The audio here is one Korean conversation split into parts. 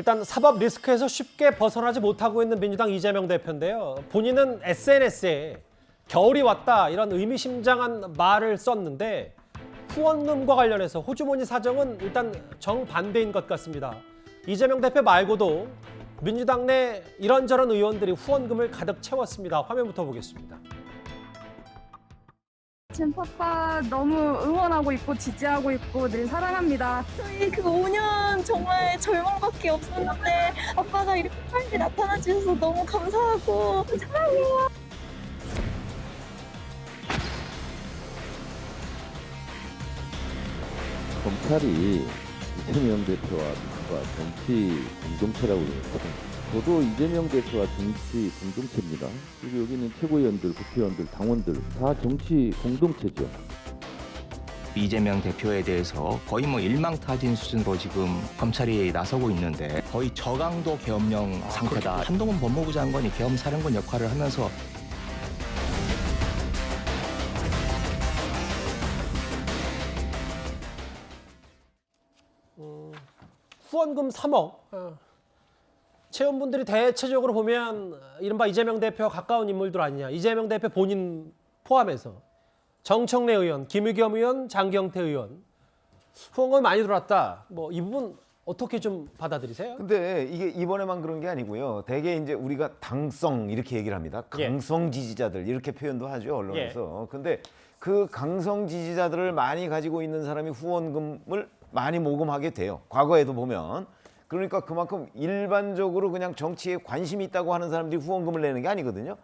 일단 사법 리스크에서 쉽게 벗어나지 못하고 있는 민주당 이재명 대표인데요. 본인은 SNS에 겨울이 왔다 이런 의미심장한 말을 썼는데 후원금과 관련해서 호주머니 사정은 일단 정반대인 것 같습니다. 이재명 대표 말고도 민주당 내 이런저런 의원들이 후원금을 가득 채웠습니다. 화면부터 보겠습니다. 진파파 너무 응원하고 있고 지지하고 있고 늘 사랑합니다. 저희 그 5년 정말 절망밖에 없었는데 아빠가 이렇게 빨리 나타나 주셔서 너무 감사하고 사랑해요. 검찰이 이재명 대표와 정치 공동체라고 그러거든요. 저도 이재명 대표와 정치 공동체입니다. 그리고 여기 있는 최고위원들, 국회의원들, 당원들 다 정치 공동체죠. 이재명 대표에 대해서 거의 뭐 일망타진 수준으로 지금 검찰이 나서고 있는데 거의 저강도 계엄령 상태다. 한동훈 법무부 장관이 계엄사령관 역할을 하면서 후원금 3억. 채원분들이 대체적으로 보면 이른바 이재명 대표와 가까운 인물들 아니냐. 이재명 대표 본인 포함해서 정청래 의원, 김의겸 의원, 장경태 의원 후원금이 많이 들어왔다. 뭐 이 부분 어떻게 좀 받아들이세요? 근데 이게 이번에만 그런 게 아니고요. 대개 이제 우리가 당성 이렇게 얘기를 합니다. 강성 지지자들 이렇게 표현도 하죠, 언론에서. 근데 그 강성 지지자들을 많이 가지고 있는 사람이 후원금을 많이 모금하게 돼요. 과거에도 보면. 그러니까 그만큼 일반적으로 그냥 정치에 관심이 있다고 하는 사람들이 후원금을 내는 게 아니거든요.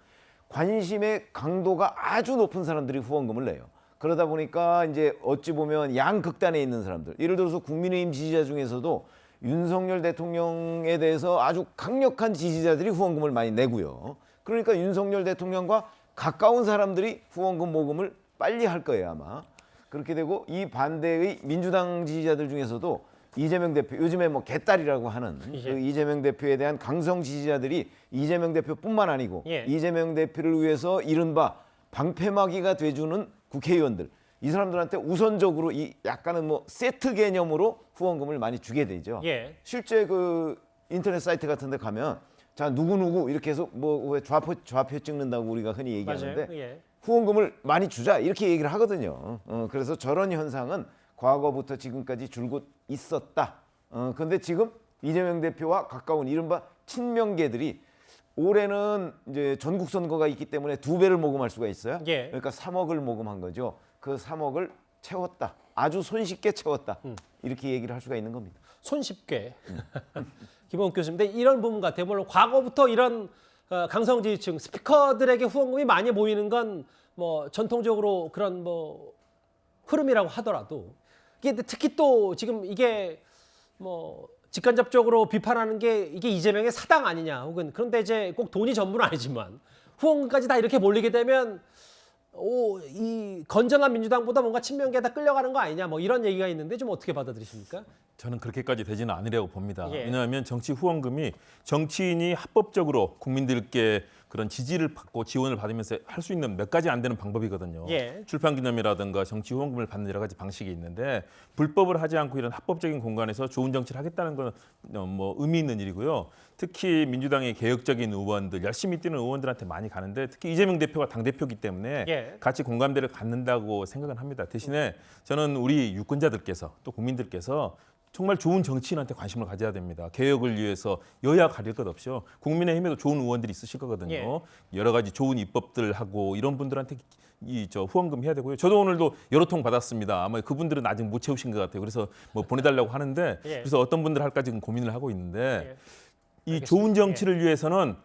관심의 강도가 아주 높은 사람들이 후원금을 내요. 그러다 보니까 이제 어찌 보면 양극단에 있는 사람들, 예를 들어서 국민의힘 지지자 중에서도 윤석열 대통령에 대해서 아주 강력한 지지자들이 후원금을 많이 내고요. 그러니까 윤석열 대통령과 가까운 사람들이 후원금 모금을 빨리 할 거예요, 아마. 그렇게 되고 이 반대의 민주당 지지자들 중에서도 이재명 대표, 요즘에 뭐 개딸이라고 하는 그 이재명 대표에 대한 강성 지지자들이 이재명 대표뿐만 아니고 이재명 대표를 위해서 이른바 방패막이가 돼주는 국회의원들, 이 사람들한테 우선적으로 이 약간은 뭐 세트 개념으로 후원금을 많이 주게 되죠. 실제 그 인터넷 사이트 같은 데 가면 자 누구누구 이렇게 해서 뭐 왜 좌표 찍는다고 우리가 흔히 얘기하는데 후원금을 많이 주자 이렇게 얘기를 하거든요. 그래서 저런 현상은 과거부터 지금까지 줄곧 있었다. 근데 지금 이재명 대표와 가까운 이른바 친명계들이 올해는 이제 전국 선거가 있기 때문에 2배를 모금할 수가 있어요. 그러니까 3억을 모금한 거죠. 그 3억을 채웠다. 아주 손쉽게 채웠다. 이렇게 얘기를 할 수가 있는 겁니다. 손쉽게. 김원욱 교수님. 근데 이런 부분 같아요. 물론 과거부터 이런 강성 지지층 스피커들에게 후원금이 많이 모이는 건 뭐 전통적으로 그런 뭐 흐름이라고 하더라도 이게 특히 또 지금 이게 뭐 직간접적으로 비판하는 게 이게 이재명의 사당 아니냐 혹은 그런데 이제 꼭 돈이 전부는 아니지만 후원금까지 다 이렇게 몰리게 되면 이 건전한 민주당보다 뭔가 친명계에 다 끌려가는 거 아니냐 뭐 이런 얘기가 있는데 좀 어떻게 받아들이십니까? 저는 그렇게까지 되지는 않으려고 봅니다. 왜냐하면 정치 후원금이 정치인이 합법적으로 국민들께 그런 지지를 받고 지원을 받으면서 할 수 있는 몇 가지 안 되는 방법이거든요. 출판기념이라든가 정치 후원금을 받는 여러 가지 방식이 있는데 불법을 하지 않고 이런 합법적인 공간에서 좋은 정치를 하겠다는 건 뭐 의미 있는 일이고요. 특히 민주당의 개혁적인 의원들, 열심히 뛰는 의원들한테 많이 가는데 특히 이재명 대표가 당대표이기 때문에 같이 공감대를 갖는다고 생각은 합니다. 대신에 저는 우리 유권자들께서 또 국민들께서 정말 좋은 정치인한테 관심을 가져야 됩니다. 개혁을 위해서 여야 가릴 것 없이요. 국민의힘에도 좋은 의원들이 있으실 거거든요. 여러 가지 좋은 입법들 하고 이런 분들한테 후원금 해야 되고요. 저도 오늘도 여러 통 받았습니다. 아마 그분들은 아직 못 채우신 것 같아요. 그래서 뭐 보내달라고 하는데 그래서 어떤 분들 할까 지금 고민을 하고 있는데 이 좋은 정치를 위해서는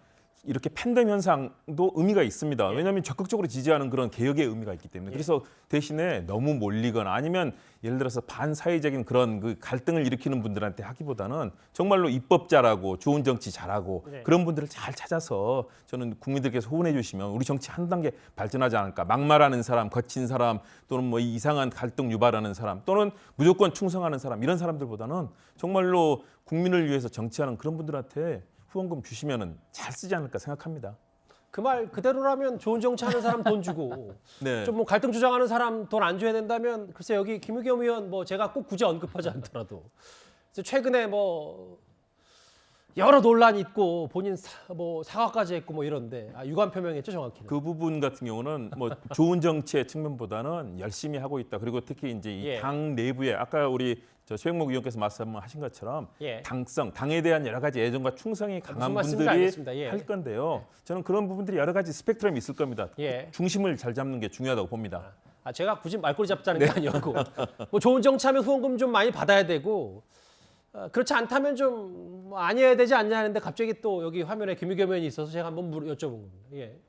이렇게 팬덤 현상도 의미가 있습니다. 왜냐하면 적극적으로 지지하는 그런 개혁의 의미가 있기 때문에. 그래서 대신에 너무 몰리거나 아니면 예를 들어서 반사회적인 그런 그 갈등을 일으키는 분들한테 하기보다는 정말로 입법자라고 좋은 정치 잘하고 그런 분들을 잘 찾아서 저는 국민들께서 후원해 주시면 우리 정치 한 단계 발전하지 않을까. 막말하는 사람, 거친 사람 또는 뭐 이상한 갈등 유발하는 사람 또는 무조건 충성하는 사람 이런 사람들보다는 정말로 국민을 위해서 정치하는 그런 분들한테 후원금 주시면은 잘 쓰지 않을까 생각합니다. 그 말 그대로라면 좋은 정치하는 사람 돈 주고 좀 뭐 갈등 주장하는 사람 돈 안 줘야 된다면 글쎄 여기 김의겸 의원 뭐 제가 꼭 굳이 언급하지 않더라도 최근에 뭐 여러 논란이 있고 본인 사과까지 했고 뭐 이런데 유감 표명했죠 정확히는. 그 부분 같은 경우는 뭐 좋은 정치의 측면보다는 열심히 하고 있다. 그리고 특히 이제 이 예. 당 내부에 아까 우리 최영목 의원께서 말씀하신 것처럼 예. 당성, 당에 대한 여러 가지 애정과 충성이 강한 무슨 말씀인지 분들이 알겠습니다. 예. 할 건데요. 저는 그런 부분들이 여러 가지 스펙트럼이 있을 겁니다. 예. 중심을 잘 잡는 게 중요하다고 봅니다. 제가 굳이 말꼬리 잡자는 게 아니었고 뭐 좋은 정치하면 후원금 좀 많이 받아야 되고 그렇지 않다면 좀 뭐 아니어야 되지 않냐 하는데 갑자기 또 여기 화면에 김유겸 의원이 있어서 제가 한번 여쭤본 겁니다. 예.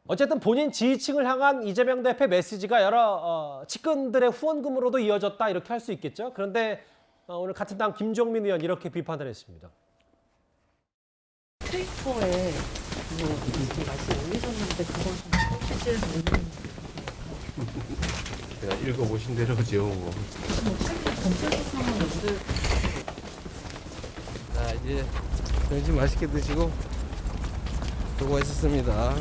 어쨌든 본인 지지층을 향한 이재명 대표 메시지가 여러 측근들의 후원금으로도 이어졌다 이렇게 할 수 있겠죠. 그런데 오늘 같은 당 김종민 의원 이렇게 비판을 했습니다. 트위터에 뭐 말씀 올리셨는데 그건 좀 실제로 제가 읽어보신 대로죠. 뭐. 검찰 수사는 언제 자, 이제 점심 맛있게 드시고 수고하셨습니다.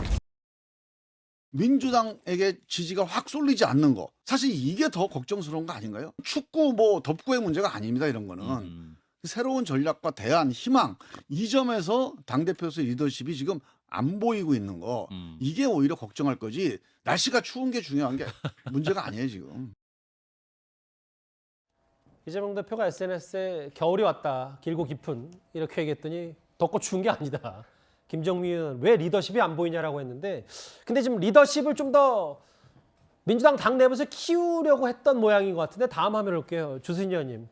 민주당에게 지지가 확 쏠리지 않는 거. 사실 이게 더 걱정스러운 거 아닌가요? 축구 뭐 덮구의 문제가 아닙니다. 이런 거는. 새로운 전략과 대안, 희망 이 점에서 당대표로서의 리더십이 지금 안 보이고 있는 거. 이게 오히려 걱정할 거지. 날씨가 추운 게 중요한 게 문제가 아니에요 지금. 이재명 대표가 SNS에 겨울이 왔다 길고 깊은 이렇게 얘기했더니 덥고 추운 게 아니다. 김정민 의원은 왜 리더십이 안 보이냐라고 했는데 근데 지금 리더십을 좀 더 민주당 당 내부에서 키우려고 했던 모양인 것 같은데 다음 화면을 볼게요. 주순희 의원님.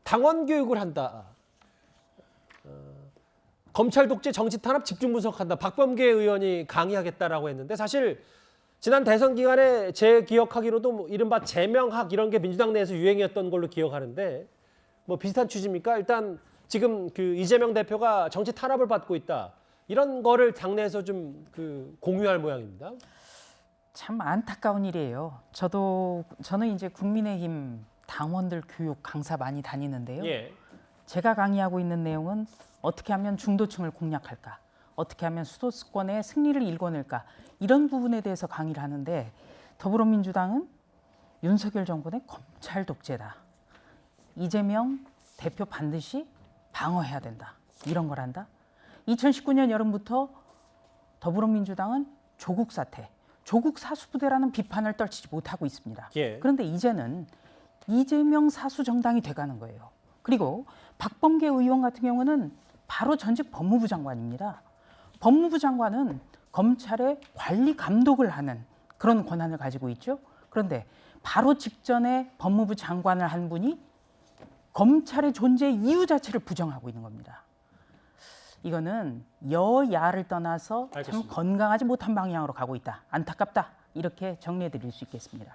당원 교육을 한다. 검찰 독재 정치 탄압 집중 분석한다. 박범계 의원이 강의하겠다라고 했는데 사실 지난 대선 기간에 제 기억하기로도 뭐 이른바 제명학 이런 게 민주당 내에서 유행이었던 걸로 기억하는데 뭐 비슷한 취지입니까? 일단 지금 그 이재명 대표가 정치 탄압을 받고 있다. 이런 거를 당내에서 좀 공유할 모양입니다. 참 안타까운 일이에요. 저는 이제 국민의힘 당원들 교육 강사 많이 다니는데요. 예. 제가 강의하고 있는 내용은 어떻게 하면 중도층을 공략할까? 어떻게 하면 수도권의 승리를 일궈낼까? 이런 부분에 대해서 강의를 하는데 더불어민주당은 윤석열 정권의 검찰 독재다. 이재명 대표 반드시 방어해야 된다. 이런 걸 한다. 2019년 여름부터 더불어민주당은 조국 사태, 조국 사수부대라는 비판을 떨치지 못하고 있습니다. 예. 그런데 이제는 이재명 사수 정당이 돼가는 거예요. 그리고 박범계 의원 같은 경우는 바로 전직 법무부 장관입니다. 법무부 장관은 검찰의 관리 감독을 하는 그런 권한을 가지고 있죠. 그런데 바로 직전에 법무부 장관을 한 분이 검찰의 존재 이유 자체를 부정하고 있는 겁니다. 이거는 여야를 떠나서 참 알겠습니다. 건강하지 못한 방향으로 가고 있다. 안타깝다. 이렇게 정리해 드릴 수 있겠습니다.